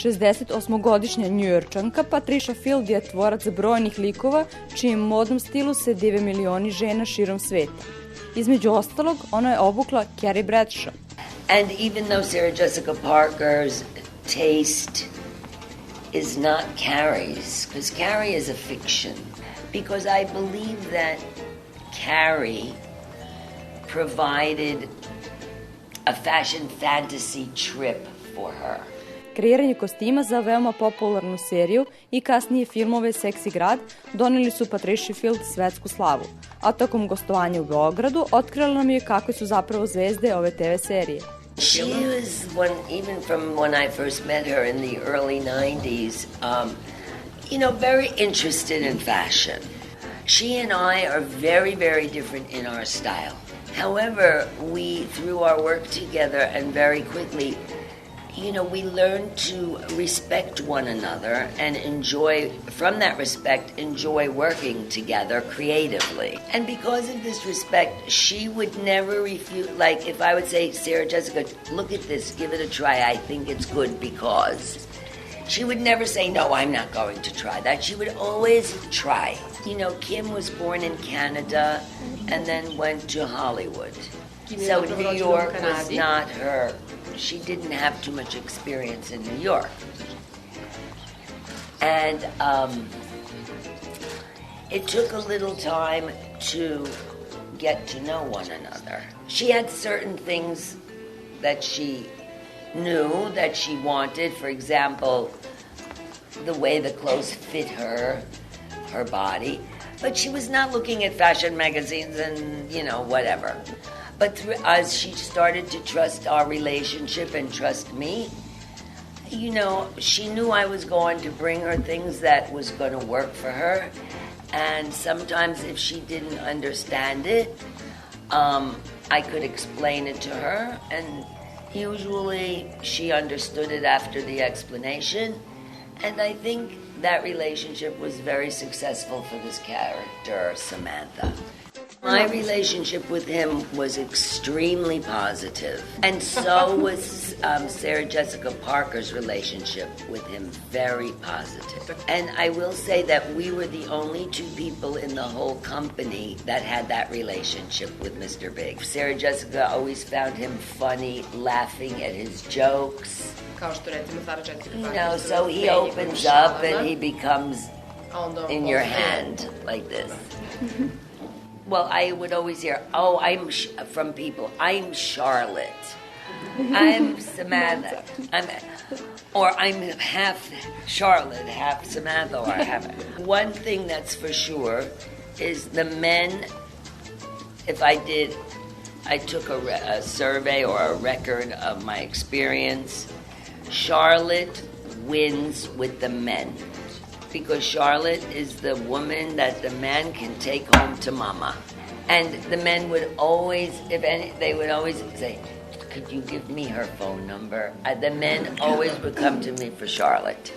68-godišnja Njujorčanka Patriša Fild je tvorac brojnih likova, čijem modnom stilu se dive milioni žena širom sveta. Između ostalog, ona je obukla Carrie Bradshaw. And even though Sarah Jessica Parker's taste is not Carrie's, because Carrie is a fiction, because I believe that Carrie provided a fashion fantasy trip for her. Kreiranje kostima za veoma popularnu seriju i kasnije filmove Seks i grad doneli su Patriši Fild svetsku slavu, a tokom gostovanja u Beogradu otkrila nam je kakve su zapravo zvezde ove TV serije. She was even from when I first met her in the early 90s, very interested in fashion. She and I are very, very different in our style. However, through our work together and very quickly, we learn to respect one another and from that respect, enjoy working together creatively. And because of this respect, she would never refuse, like if I would say, Sarah Jessica, look at this, give it a try, I think it's good because. She would never say, no, I'm not going to try that. She would always try. Kim was born in Canada and then went to Hollywood. So New York was not her. She didn't have too much experience in New York. And it took a little time to get to know one another. She had certain things that she knew that she wanted. For example, the way the clothes fit her body. But she was not looking at fashion magazines and, whatever. But as she started to trust our relationship and trust me, she knew I was going to bring her things that was going to work for her. And sometimes if she didn't understand it, I could explain it to her. And usually she understood it after the explanation. And I think that relationship was very successful for this character, Samantha. My relationship with him was extremely positive, and so was Sarah Jessica Parker's relationship with him very positive. And I will say that we were the only two people in the whole company that had that relationship with Mr. Big. Sarah Jessica always found him funny, laughing at his jokes. So he opens up and he becomes in your hand like this. Well, I would always hear, from people, I'm Charlotte, I'm Samantha, I'm half Charlotte, half Samantha, or half. One thing that's for sure is the men, I took a survey or a record of my experience, Charlotte wins with the men. Because Charlotte is the woman that the man can take home to mama. And the men would always, they would always say, could you give me her phone number? The men always would come to me for Charlotte.